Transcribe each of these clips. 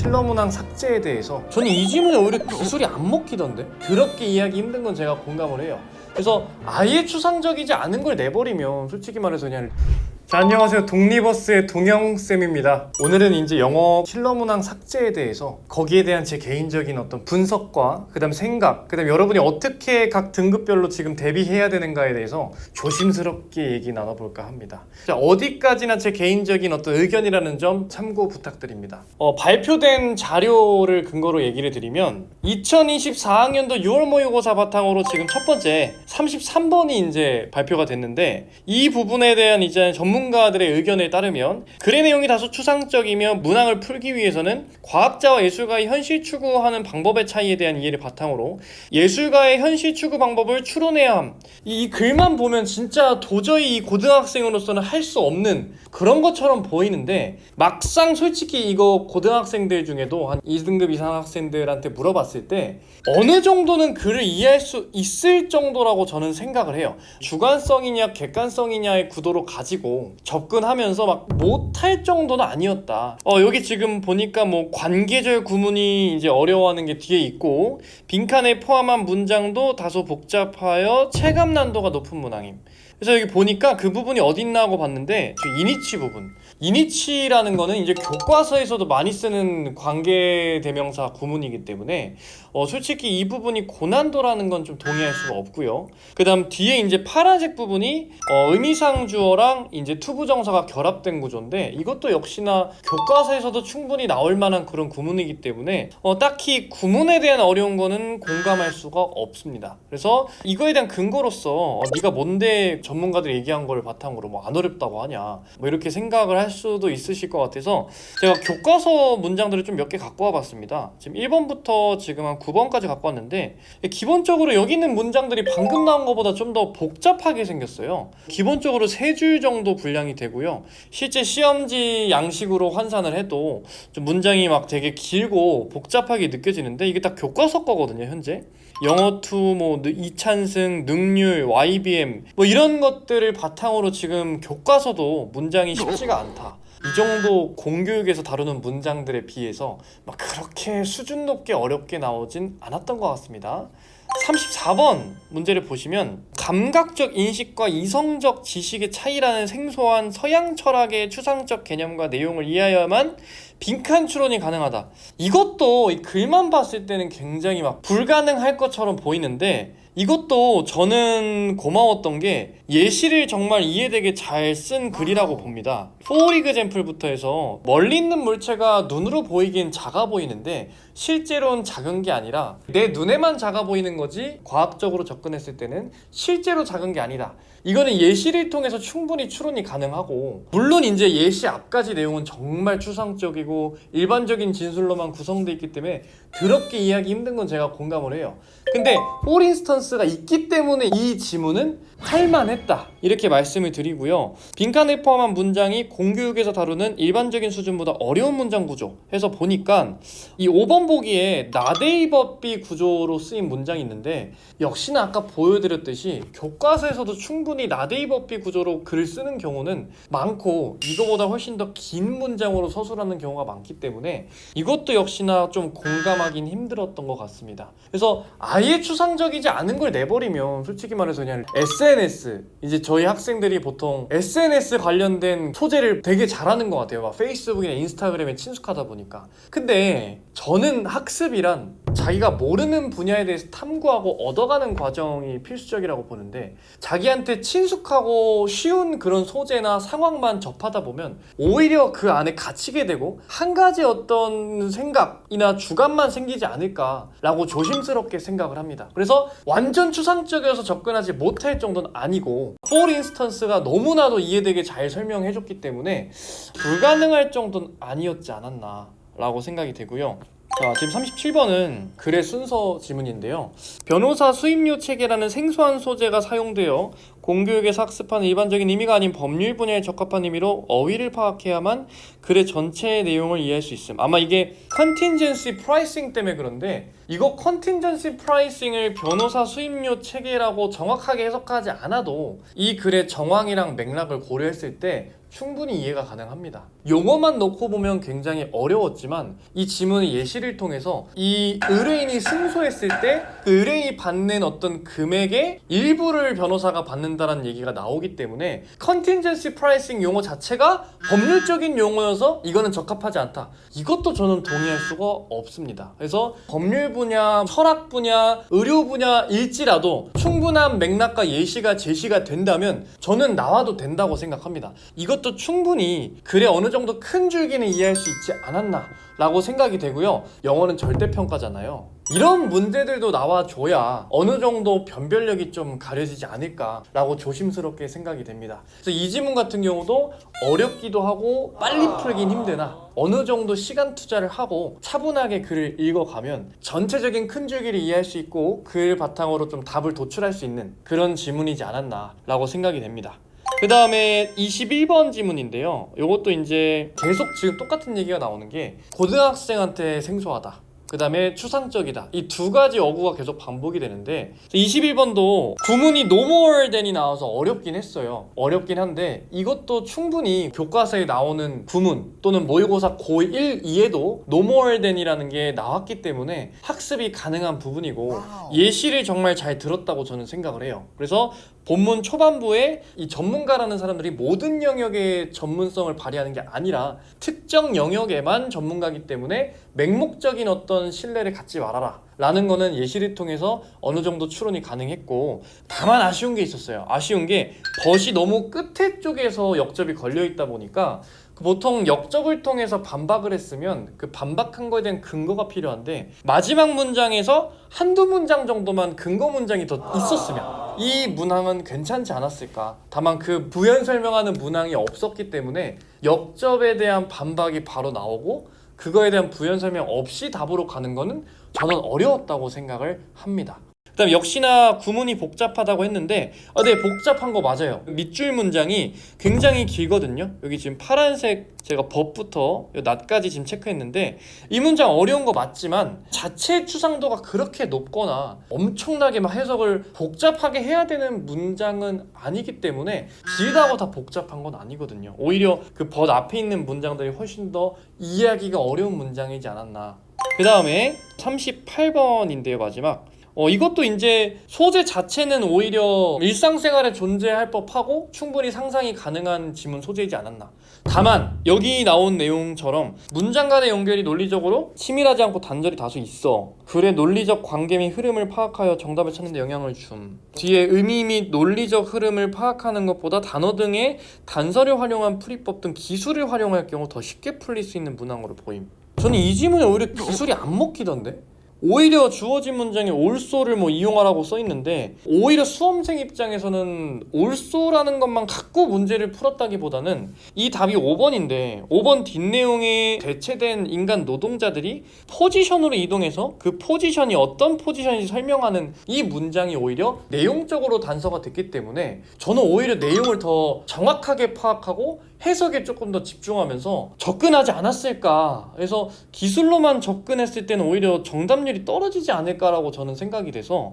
킬러 문항 삭제에 대해서 저는 이 질문에 오히려 기술이 안 먹히던데 그렇게 이해하기 힘든 건 제가 공감을 해요. 그래서 아예 추상적이지 않은 걸 내버리면 솔직히 말해서 그냥 자, 안녕하세요. 독리버스의 동영쌤입니다. 오늘은 이제 영어 킬러 문항 삭제에 대해서 거기에 대한 제 개인적인 어떤 분석과 그 다음 생각, 그 다음 여러분이 어떻게 각 등급별로 지금 대비해야 되는가에 대해서 조심스럽게 얘기 나눠볼까 합니다. 자, 어디까지나 제 개인적인 어떤 의견이라는 점 참고 부탁드립니다. 발표된 자료를 근거로 얘기를 드리면 2024학년도 6월 모의고사 바탕으로 지금 첫 번째 33번이 이제 발표가 됐는데 이 부분에 대한 이제 전문가들의 의견에 따르면 글의 내용이 다소 추상적이며 문항을 풀기 위해서는 과학자와 예술가의 현실 추구하는 방법의 차이에 대한 이해를 바탕으로 예술가의 현실 추구 방법을 추론해야 함. 이 글만 보면 진짜 도저히 이 고등학생으로서는 할 수 없는 그런 것처럼 보이는데 막상 솔직히 이거 고등학생들 중에도 한 2등급 이상 학생들한테 물어봤을 때 어느 정도는 글을 이해할 수 있을 정도라고 저는 생각을 해요. 주관성이냐 객관성이냐의 구도로 가지고 접근하면서 막 못할 정도는 아니었다. 여기 지금 보니까 뭐 관계절 구문이 이제 어려워하는 게 뒤에 있고 빈칸에 포함한 문장도 다소 복잡하여 체감 난도가 높은 문항임. 그래서 여기 보니까 그 부분이 어딨나 하고 봤는데 이니치 부분. 이니치라는 거는 이제 교과서에서도 많이 쓰는 관계대명사 구문이기 때문에 솔직히 이 부분이 고난도라는 건 좀 동의할 수가 없고요. 그 다음 뒤에 이제 파란색 부분이 의미상 주어랑 이제 투부정사가 결합된 구조인데 이것도 역시나 교과서에서도 충분히 나올 만한 그런 구문이기 때문에 딱히 구문에 대한 어려운 거는 공감할 수가 없습니다. 그래서 이거에 대한 근거로서 네가 뭔데 전문가들이 얘기한 걸 바탕으로 뭐 안 어렵다고 하냐 뭐 이렇게 생각을 할 수도 있으실 것 같아서 제가 교과서 문장들을 좀 몇 개 갖고 와봤습니다. 지금 1번부터 지금 한 9번까지 갖고 왔는데 기본적으로 여기 있는 문장들이 방금 나온 것보다 좀 더 복잡하게 생겼어요. 기본적으로 3줄 정도 분량이 되고요. 실제 시험지 양식으로 환산을 해도 좀 문장이 막 되게 길고 복잡하게 느껴지는데 이게 딱 교과서 거거든요, 현재. 영어2, 뭐 이찬승, 능률, YBM 뭐 이런 것들을 바탕으로 지금 교과서도 문장이 쉽지가 않다. 이 정도 공교육에서 다루는 문장들에 비해서 막 그렇게 수준 높게 어렵게 나오진 않았던 것 같습니다. 34번 문제를 보시면 감각적 인식과 이성적 지식의 차이라는 생소한 서양 철학의 추상적 개념과 내용을 이해해야만 빈칸 추론이 가능하다. 이것도 이 글만 봤을 때는 굉장히 막 불가능할 것처럼 보이는데 이것도 저는 고마웠던 게 예시를 정말 이해되게 잘 쓴 글이라고 봅니다. For example부터 해서 멀리 있는 물체가 눈으로 보이긴 작아 보이는데 실제로는 작은 게 아니라 내 눈에만 작아 보이는 거지 과학적으로 접근했을 때는 실제로 작은 게 아니다. 이거는 예시를 통해서 충분히 추론이 가능하고 물론 이제 예시 앞까지 내용은 정말 추상적이고 일반적인 진술로만 구성되어 있기 때문에 더럽게 이해하기 힘든 건 제가 공감을 해요. 근데 for instance가 있기 때문에 이 지문은 할만했다 이렇게 말씀을 드리고요. 빈칸을 포함한 문장이 공교육에서 다루는 일반적인 수준보다 어려운 문장 구조 해서 보니까 이 5번 보기에 나데이버비 구조로 쓰인 문장이 있는데 역시나 아까 보여드렸듯이 교과서에서도 충분히 나데이버비 구조로 글을 쓰는 경우는 많고 이거보다 훨씬 더 긴 문장으로 서술하는 경우가 많기 때문에 이것도 역시나 좀 공감하긴 힘들었던 것 같습니다. 그래서 아예 추상적이지 않은 걸 내버리면 솔직히 말해서 그냥 SNS 이제 저희 학생들이 보통 SNS 관련된 소재를 되게 잘하는 것 같아요. 막 페이스북이나 인스타그램에 친숙하다 보니까. 근데 저는 학습이란 자기가 모르는 분야에 대해서 탐구하고 얻어가는 과정이 필수적이라고 보는데 자기한테 친숙하고 쉬운 그런 소재나 상황만 접하다 보면 오히려 그 안에 갇히게 되고 한 가지 어떤 생각이나 주관만 생기지 않을까라고 조심스럽게 생각을 합니다. 그래서 완전 추상적이어서 접근하지 못할 정도는 아니고 for instance가 너무나도 이해되게 잘 설명해줬기 때문에 불가능할 정도는 아니었지 않았나 라고 생각이 되고요. 자, 지금 37번은 글의 순서 지문인데요. 변호사 수임료 체계라는 생소한 소재가 사용되어 공교육에서 학습하는 일반적인 의미가 아닌 법률 분야에 적합한 의미로 어휘를 파악해야만 글의 전체 내용을 이해할 수 있음. 아마 이게 contingency pricing 때문에 그런데 이거 contingency pricing을 변호사 수임료 체계라고 정확하게 해석하지 않아도 이 글의 정황이랑 맥락을 고려했을 때 충분히 이해가 가능합니다. 용어만 놓고 보면 굉장히 어려웠지만 이 지문의 예시를 통해서 이 의뢰인이 승소했을 때 그 의뢰인이 받는 어떤 금액의 일부를 변호사가 받는다는 얘기가 나오기 때문에 컨틴전시 프라이싱 용어 자체가 법률적인 용어여서 이거는 적합하지 않다. 이것도 저는 동의할 수가 없습니다. 그래서 법률 분야, 철학 분야, 의료 분야일지라도 충분한 맥락과 예시가 제시가 된다면 저는 나와도 된다고 생각합니다. 이것도 충분히 그래 어느 정도 큰 줄기는 이해할 수 있지 않았나 라고 생각이 되고요. 영어는 절대평가잖아요. 이런 문제들도 나와줘야 어느 정도 변별력이 좀 가려지지 않을까 라고 조심스럽게 생각이 됩니다. 그래서 이 지문 같은 경우도 어렵기도 하고 빨리 풀긴 힘드나 어느 정도 시간 투자를 하고 차분하게 글을 읽어가면 전체적인 큰 줄기를 이해할 수 있고 그 바탕으로 좀 답을 도출할 수 있는 그런 지문이지 않았나 라고 생각이 됩니다. 그 다음에 21번 지문인데요. 이것도 이제 계속 지금 똑같은 얘기가 나오는 게 고등학생한테 생소하다. 그 다음에 추상적이다. 이 두 가지 어구가 계속 반복이 되는데 21번도 구문이 no more than이 나와서 어렵긴 했어요. 어렵긴 한데 이것도 충분히 교과서에 나오는 구문 또는 모의고사 고1, 2에도 no more than이라는 게 나왔기 때문에 학습이 가능한 부분이고 예시를 정말 잘 들었다고 저는 생각을 해요. 그래서 본문 초반부에 이 전문가라는 사람들이 모든 영역의 전문성을 발휘하는 게 아니라 특정 영역에만 전문가이기 때문에 맹목적인 어떤 신뢰를 갖지 말아라 라는 거는 예시를 통해서 어느 정도 추론이 가능했고, 다만 아쉬운 게 있었어요. 아쉬운 게 벗이 너무 끝에 쪽에서 역접이 걸려 있다 보니까 보통 역접을 통해서 반박을 했으면 그 반박한 거에 대한 근거가 필요한데 마지막 문장에서 한두 문장 정도만 근거 문장이 더 있었으면 이 문항은 괜찮지 않았을까. 다만 그 부연 설명하는 문항이 없었기 때문에 역접에 대한 반박이 바로 나오고 그거에 대한 부연 설명 없이 답으로 가는 거는 저는 어려웠다고 생각을 합니다. 그 다음 역시나 구문이 복잡하다고 했는데 네, 복잡한 거 맞아요. 밑줄 문장이 굉장히 길거든요. 여기 지금 파란색 제가 법부터 낫까지 지금 체크했는데 이 문장 어려운 거 맞지만 자체 추상도가 그렇게 높거나 엄청나게 막 해석을 복잡하게 해야 되는 문장은 아니기 때문에 길다고 다 복잡한 건 아니거든요. 오히려 그 벗 앞에 있는 문장들이 훨씬 더 이해하기가 어려운 문장이지 않았나. 그 다음에 38번인데요, 마지막. 이것도 이제 소재 자체는 오히려 일상생활에 존재할 법하고 충분히 상상이 가능한 지문 소재이지 않았나. 다만 여기 나온 내용처럼 문장 간의 연결이 논리적으로 치밀하지 않고 단절이 다소 있어. 글의 논리적 관계 및 흐름을 파악하여 정답을 찾는 데 영향을 줌. 뒤에 의미 및 논리적 흐름을 파악하는 것보다 단어 등의 단서를 활용한 풀이법 등 기술을 활용할 경우 더 쉽게 풀릴 수 있는 문항으로 보임. 저는 이 지문에 오히려 기술이 안 먹히던데? 오히려 주어진 문장에 also를 이용하라고 써있는데 오히려 수험생 입장에서는 also라는 것만 갖고 문제를 풀었다기보다는 이 답이 5번인데 5번 뒷내용에 대체된 인간 노동자들이 포지션으로 이동해서 그 포지션이 어떤 포지션인지 설명하는 이 문장이 오히려 내용적으로 단서가 됐기 때문에 저는 오히려 내용을 더 정확하게 파악하고 해석에 조금 더 집중하면서 접근하지 않았을까. 그래서 기술로만 접근했을 때는 오히려 정답률이 떨어지지 않을까라고 저는 생각이 돼서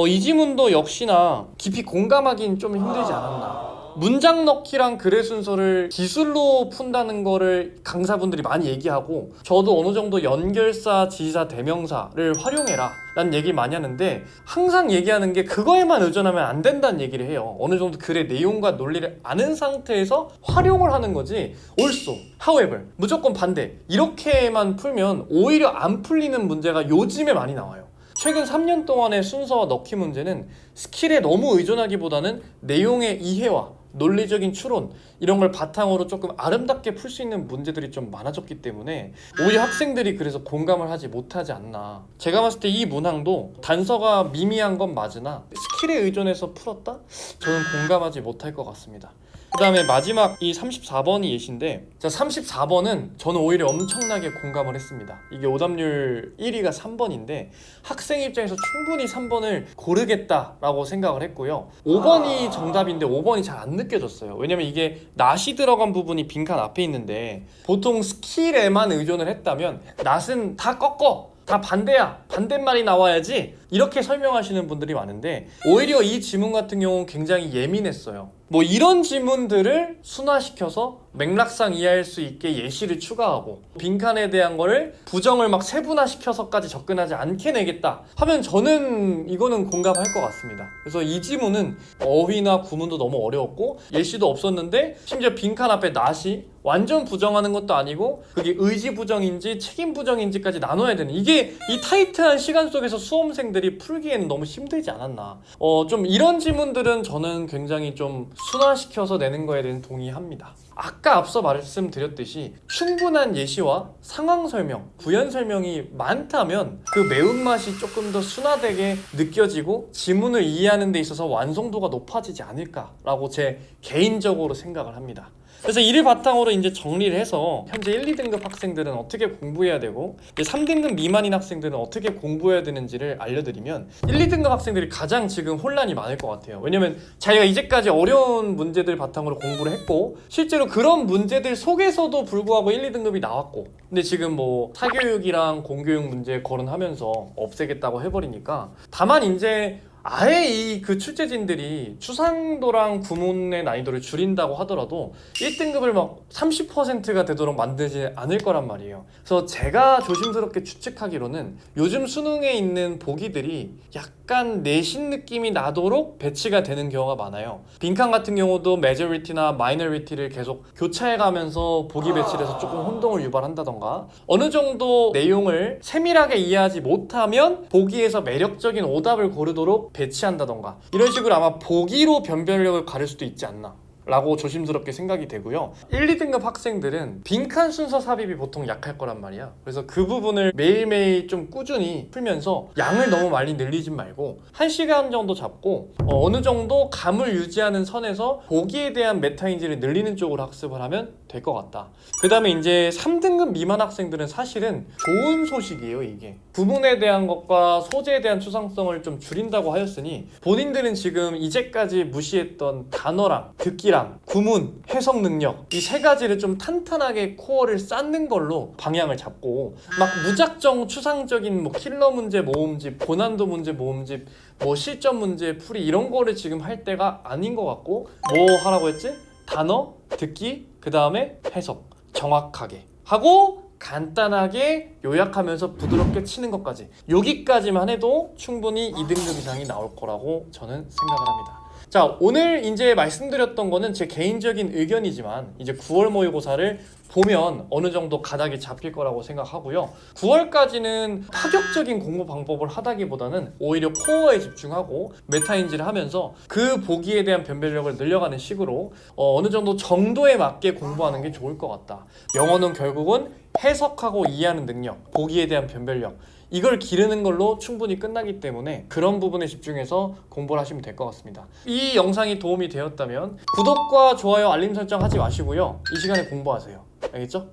이 지문도 역시나 깊이 공감하기는 좀 힘들지 않았나. 문장 넣기랑 글의 순서를 기술로 푼다는 거를 강사분들이 많이 얘기하고 저도 어느 정도 연결사, 지사, 대명사를 활용해라 라는 얘기를 많이 하는데 항상 얘기하는 게 그거에만 의존하면 안 된다는 얘기를 해요. 어느 정도 글의 내용과 논리를 아는 상태에서 활용을 하는 거지 also, however, 무조건 반대 이렇게만 풀면 오히려 안 풀리는 문제가 요즘에 많이 나와요. 최근 3년 동안의 순서와 넣기 문제는 스킬에 너무 의존하기보다는 내용의 이해와 논리적인 추론 이런 걸 바탕으로 조금 아름답게 풀 수 있는 문제들이 좀 많아졌기 때문에 오히려 학생들이 그래서 공감을 하지 못하지 않나. 제가 봤을 때 이 문항도 단서가 미미한 건 맞으나 스킬에 의존해서 풀었다? 저는 공감하지 못할 것 같습니다. 그 다음에 마지막 이 34번이 예시인데 자 34번은 저는 오히려 엄청나게 공감을 했습니다. 이게 오답률 1위가 3번인데 학생 입장에서 충분히 3번을 고르겠다라고 생각을 했고요. 5번이 정답인데 5번이 잘 안 느껴졌어요. 왜냐면 이게 낫이 들어간 부분이 빈칸 앞에 있는데 보통 스킬에만 의존을 했다면 낫은 다 꺾어 다 반대야 반대말이 나와야지 이렇게 설명하시는 분들이 많은데 오히려 이 지문 같은 경우는 굉장히 예민했어요. 뭐 이런 지문들을 순화시켜서 맥락상 이해할 수 있게 예시를 추가하고 빈칸에 대한 거를 부정을 막 세분화시켜서까지 접근하지 않게 내겠다 하면 저는 이거는 공감할 것 같습니다. 그래서 이 지문은 어휘나 구문도 너무 어려웠고 예시도 없었는데 심지어 빈칸 앞에 not이 완전 부정하는 것도 아니고 그게 의지 부정인지 책임 부정인지까지 나눠야 되는, 이게 이 타이트한 시간 속에서 수험생들이 풀기에는 너무 힘들지 않았나. 좀 이런 지문들은 저는 굉장히 좀 순화시켜서 내는 거에 대해서 동의합니다. 아까 앞서 말씀드렸듯이 충분한 예시와 상황 설명, 부연 설명이 많다면 그 매운맛이 조금 더 순화되게 느껴지고 지문을 이해하는 데 있어서 완성도가 높아지지 않을까라고 제 개인적으로 생각을 합니다. 그래서 이를 바탕으로 이제 정리를 해서 현재 1, 2등급 학생들은 어떻게 공부해야 되고 3등급 미만인 학생들은 어떻게 공부해야 되는지를 알려드리면 1, 2등급 학생들이 가장 지금 혼란이 많을 것 같아요. 왜냐면 자기가 이제까지 어려운 문제들 바탕으로 공부를 했고 실제로 그런 문제들 속에서도 불구하고 1, 2등급이 나왔고 근데 지금 뭐 사교육이랑 공교육 문제 거론하면서 없애겠다고 해버리니까 다만 이제 아예 이 그 출제진들이 추상도랑 구문의 난이도를 줄인다고 하더라도 1등급을 막 30%가 되도록 만들지 않을 거란 말이에요. 그래서 제가 조심스럽게 추측하기로는 요즘 수능에 있는 보기들이 약간 내신 느낌이 나도록 배치가 되는 경우가 많아요. 빈칸 같은 경우도 majority나 minority를 계속 교차해가면서 보기 배치를 해서 조금 혼동을 유발한다던가 어느 정도 내용을 세밀하게 이해하지 못하면 보기에서 매력적인 오답을 고르도록 배치한다던가 이런 식으로 아마 보기로 변별력을 가릴 수도 있지 않나 라고 조심스럽게 생각이 되고요. 1, 2등급 학생들은 빈칸 순서 삽입이 보통 약할 거란 말이야. 그래서 그 부분을 매일매일 좀 꾸준히 풀면서 양을 너무 많이 늘리진 말고 1시간 정도 잡고 어느 정도 감을 유지하는 선에서 보기에 대한 메타인지를 늘리는 쪽으로 학습을 하면 될 것 같다. 그 다음에 이제 3등급 미만 학생들은 사실은 좋은 소식이에요. 이게 구문에 대한 것과 소재에 대한 추상성을 좀 줄인다고 하였으니 본인들은 지금 이제까지 무시했던 단어랑 듣기랑 구문, 해석 능력 이 세 가지를 좀 탄탄하게 코어를 쌓는 걸로 방향을 잡고 막 무작정 추상적인 뭐 킬러 문제 모음집, 고난도 문제 모음집, 뭐 실전 문제 풀이 이런 거를 지금 할 때가 아닌 것 같고 뭐 하라고 했지? 단어, 듣기, 그 다음에 해석 정확하게 하고 간단하게 요약하면서 부드럽게 치는 것까지 여기까지만 해도 충분히 2등급 이상이 나올 거라고 저는 생각을 합니다. 자, 오늘 이제 말씀드렸던 거는 제 개인적인 의견이지만 이제 9월 모의고사를 보면 어느 정도 가닥이 잡힐 거라고 생각하고요. 9월까지는 파격적인 공부 방법을 하다기보다는 오히려 코어에 집중하고 메타인지를 하면서 그 보기에 대한 변별력을 늘려가는 식으로 어느 정도 정도에 맞게 공부하는 게 좋을 것 같다. 영어는 결국은 해석하고 이해하는 능력, 보기에 대한 변별력 이걸 기르는 걸로 충분히 끝나기 때문에 그런 부분에 집중해서 공부를 하시면 될 것 같습니다. 이 영상이 도움이 되었다면 구독과 좋아요, 알림 설정 하지 마시고요. 이 시간에 공부하세요. 알겠죠?